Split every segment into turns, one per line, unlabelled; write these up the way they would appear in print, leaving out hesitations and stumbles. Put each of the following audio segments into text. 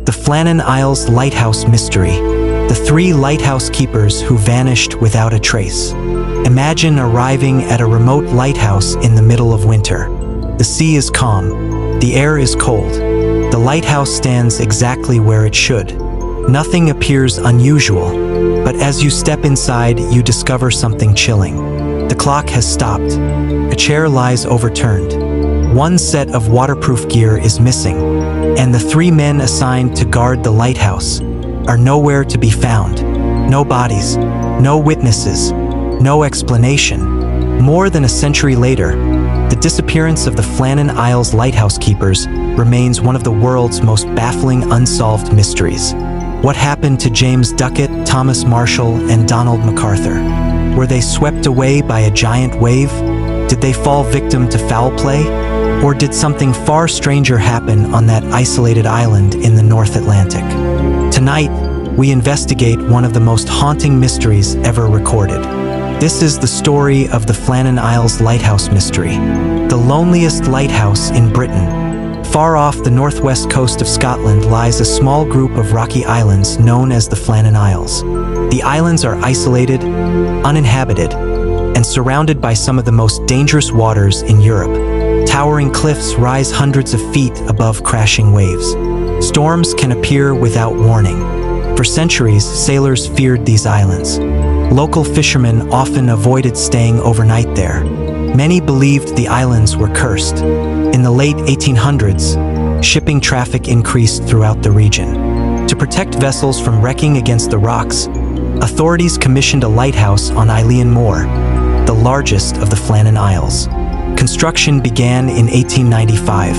The Flannan Isles Lighthouse Mystery. The three lighthouse keepers who vanished without a trace. Imagine arriving at a remote lighthouse in the middle of winter. The sea is calm. The air is cold. The lighthouse stands exactly where it should. Nothing appears unusual, but as you step inside, you discover something chilling. The clock has stopped. A chair lies overturned. One set of waterproof gear is missing, and the three men assigned to guard the lighthouse are nowhere to be found. No bodies, no witnesses, no explanation. More than a century later, the disappearance of the Flannan Isles Lighthouse keepers remains one of the world's most baffling unsolved mysteries. What happened to James Ducat, Thomas Marshall, and Donald MacArthur? Were they swept away by a giant wave? Did they fall victim to foul play? Or did something far stranger happen on that isolated island in the North Atlantic? Tonight, we investigate one of the most haunting mysteries ever recorded. This is the story of the Flannan Isles Lighthouse Mystery, the loneliest lighthouse in Britain. Far off the northwest coast of Scotland lies a small group of rocky islands known as the Flannan Isles. The islands are isolated, uninhabited, and surrounded by some of the most dangerous waters in Europe. Towering cliffs rise hundreds of feet above crashing waves. Storms can appear without warning. For centuries, sailors feared these islands. Local fishermen often avoided staying overnight there. Many believed the islands were cursed. In the late 1800s, shipping traffic increased throughout the region. To protect vessels from wrecking against the rocks, authorities commissioned a lighthouse on Eilean Mòr, the largest of the Flannan Isles. Construction began in 1895.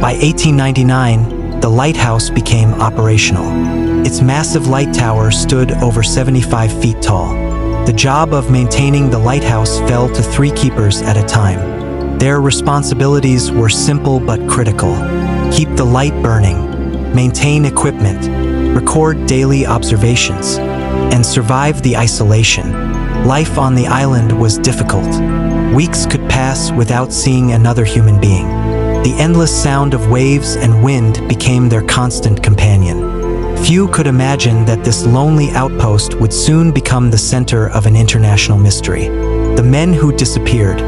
By 1899, the lighthouse became operational. Its massive light tower stood over 75 feet tall. The job of maintaining the lighthouse fell to three keepers at a time. Their responsibilities were simple but critical. Keep the light burning, maintain equipment, record daily observations, and survive the isolation. Life on the island was difficult. Weeks could pass without seeing another human being. The endless sound of waves and wind became their constant companion. Few could imagine that this lonely outpost would soon become the center of an international mystery. The men who disappeared.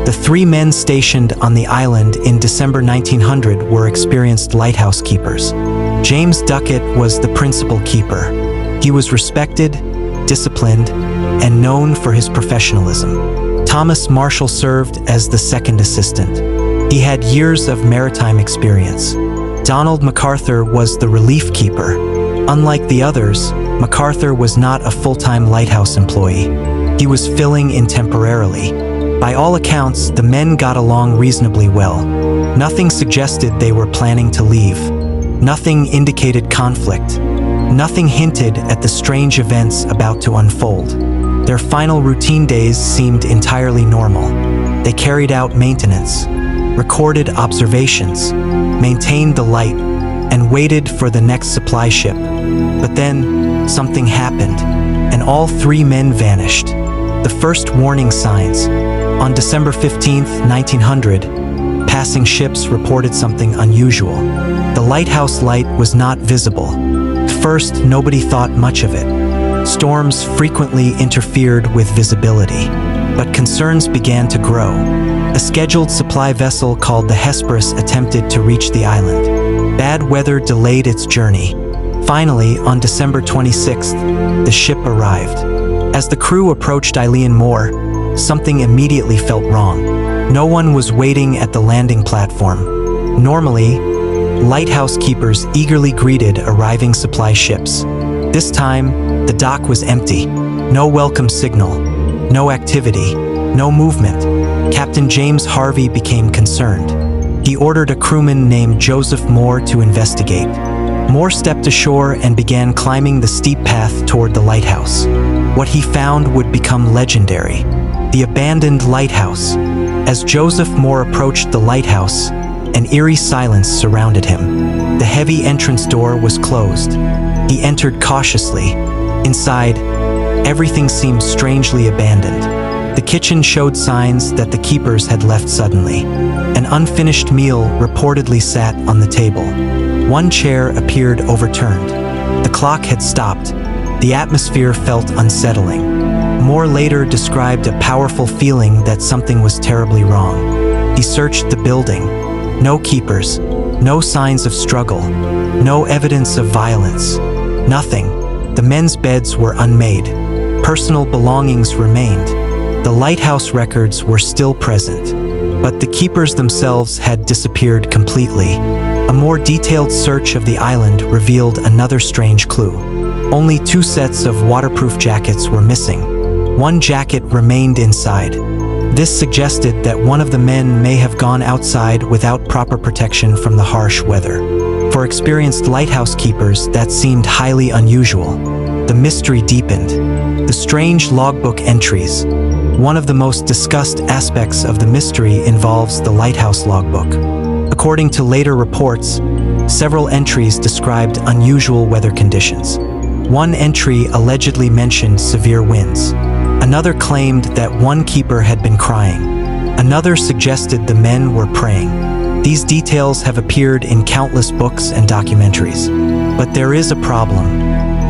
The three men stationed on the island in December 1900 were experienced lighthouse keepers. James Ducat was the principal keeper. He was respected, disciplined, and known for his professionalism. Thomas Marshall served as the second assistant. He had years of maritime experience. Donald MacArthur was the relief keeper. Unlike the others, MacArthur was not a full-time lighthouse employee. He was filling in temporarily. By all accounts, the men got along reasonably well. Nothing suggested they were planning to leave. Nothing indicated conflict. Nothing hinted at the strange events about to unfold. Their final routine days seemed entirely normal. They carried out maintenance, recorded observations, maintained the light, and waited for the next supply ship. But then, something happened, and all three men vanished. The first warning signs. On December 15, 1900, passing ships reported something unusual. The lighthouse light was not visible. At first, nobody thought much of it. Storms frequently interfered with visibility, but concerns began to grow. A scheduled supply vessel called the Hesperus attempted to reach the island. Bad weather delayed its journey. Finally, on December 26th, the ship arrived. As the crew approached Eilean Mòr, something immediately felt wrong. No one was waiting at the landing platform. Normally, lighthouse keepers eagerly greeted arriving supply ships. This time, the dock was empty. No welcome signal, no activity, no movement. Captain James Harvey became concerned. He ordered a crewman named Joseph Moore to investigate. Moore stepped ashore and began climbing the steep path toward the lighthouse. What he found would become legendary. The abandoned lighthouse. As Joseph Moore approached the lighthouse, an eerie silence surrounded him. The heavy entrance door was closed. He entered cautiously. Inside, everything seemed strangely abandoned. The kitchen showed signs that the keepers had left suddenly. An unfinished meal reportedly sat on the table. One chair appeared overturned. The clock had stopped. The atmosphere felt unsettling. Mòr later described a powerful feeling that something was terribly wrong. He searched the building. No keepers, no signs of struggle, no evidence of violence. Nothing. The men's beds were unmade. Personal belongings remained. The lighthouse records were still present, but the keepers themselves had disappeared completely. A more detailed search of the island revealed another strange clue. Only 2 sets of waterproof jackets were missing. One jacket remained inside. This suggested that one of the men may have gone outside without proper protection from the harsh weather. For experienced lighthouse keepers, that seemed highly unusual. The mystery deepened. The strange logbook entries. One of the most discussed aspects of the mystery involves the lighthouse logbook. According to later reports, several entries described unusual weather conditions. One entry allegedly mentioned severe winds. Another claimed that one keeper had been crying. Another suggested the men were praying. These details have appeared in countless books and documentaries. But there is a problem.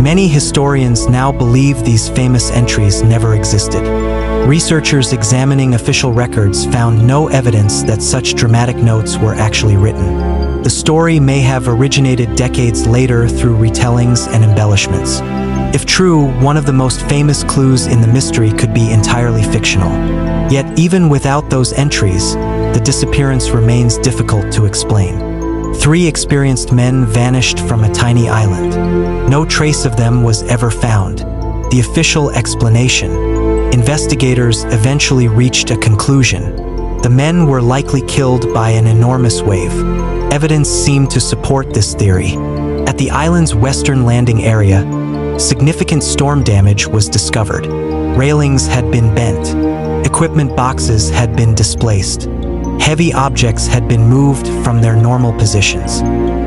Many historians now believe these famous entries never existed. Researchers examining official records found no evidence that such dramatic notes were actually written. The story may have originated decades later through retellings and embellishments. If true, one of the most famous clues in the mystery could be entirely fictional. Yet even without those entries, the disappearance remains difficult to explain. 3 experienced men vanished from a tiny island. No trace of them was ever found. The official explanation. Investigators eventually reached a conclusion. The men were likely killed by an enormous wave. Evidence seemed to support this theory. At the island's western landing area, significant storm damage was discovered. Railings had been bent. Equipment boxes had been displaced. Heavy objects had been moved from their normal positions.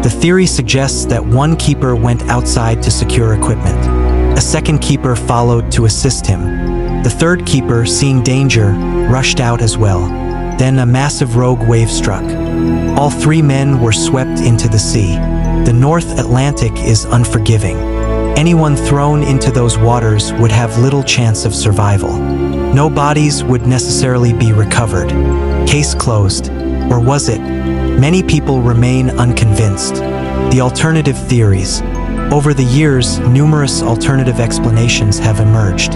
The theory suggests that one keeper went outside to secure equipment. A second keeper followed to assist him. The third keeper, seeing danger, rushed out as well. Then a massive rogue wave struck. All 3 men were swept into the sea. The North Atlantic is unforgiving. Anyone thrown into those waters would have little chance of survival. No bodies would necessarily be recovered. Case closed. Or was it? Many people remain unconvinced. The alternative theories. Over the years, numerous alternative explanations have emerged.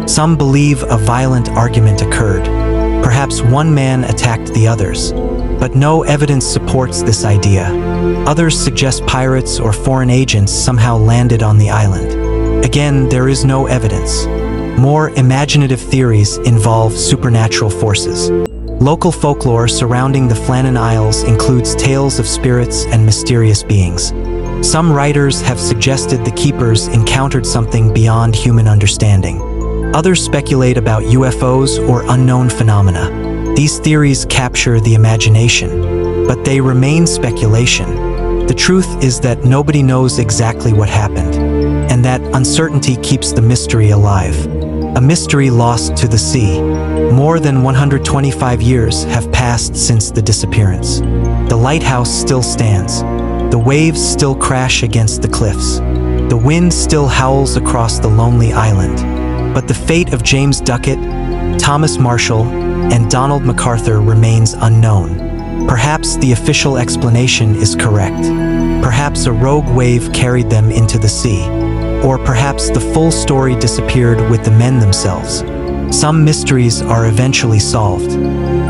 Some believe a violent argument occurred. Perhaps one man attacked the others. But no evidence supports this idea. Others suggest pirates or foreign agents somehow landed on the island. Again, there is no evidence. More imaginative theories involve supernatural forces. Local folklore surrounding the Flannan Isles includes tales of spirits and mysterious beings. Some writers have suggested the keepers encountered something beyond human understanding. Others speculate about UFOs or unknown phenomena. These theories capture the imagination, but they remain speculation. The truth is that nobody knows exactly what happened, and that uncertainty keeps the mystery alive. A mystery lost to the sea. More than 125 years have passed since the disappearance. The lighthouse still stands. The waves still crash against the cliffs. The wind still howls across the lonely island. But the fate of James Ducat, Thomas Marshall, and Donald MacArthur remains unknown. Perhaps the official explanation is correct. Perhaps a rogue wave carried them into the sea. Or perhaps the full story disappeared with the men themselves. Some mysteries are eventually solved.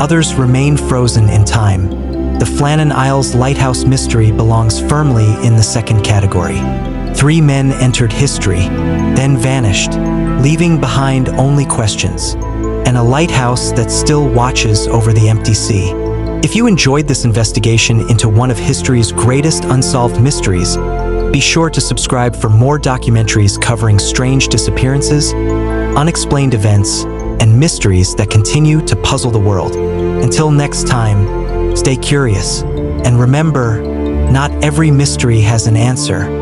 Others remain frozen in time. The Flannan Isles Lighthouse mystery belongs firmly in the second category. 3 men entered history, then vanished, leaving behind only questions, and a lighthouse that still watches over the empty sea. If you enjoyed this investigation into one of history's greatest unsolved mysteries, be sure to subscribe for more documentaries covering strange disappearances, unexplained events, and mysteries that continue to puzzle the world. Until next time, stay curious, and remember, not every mystery has an answer.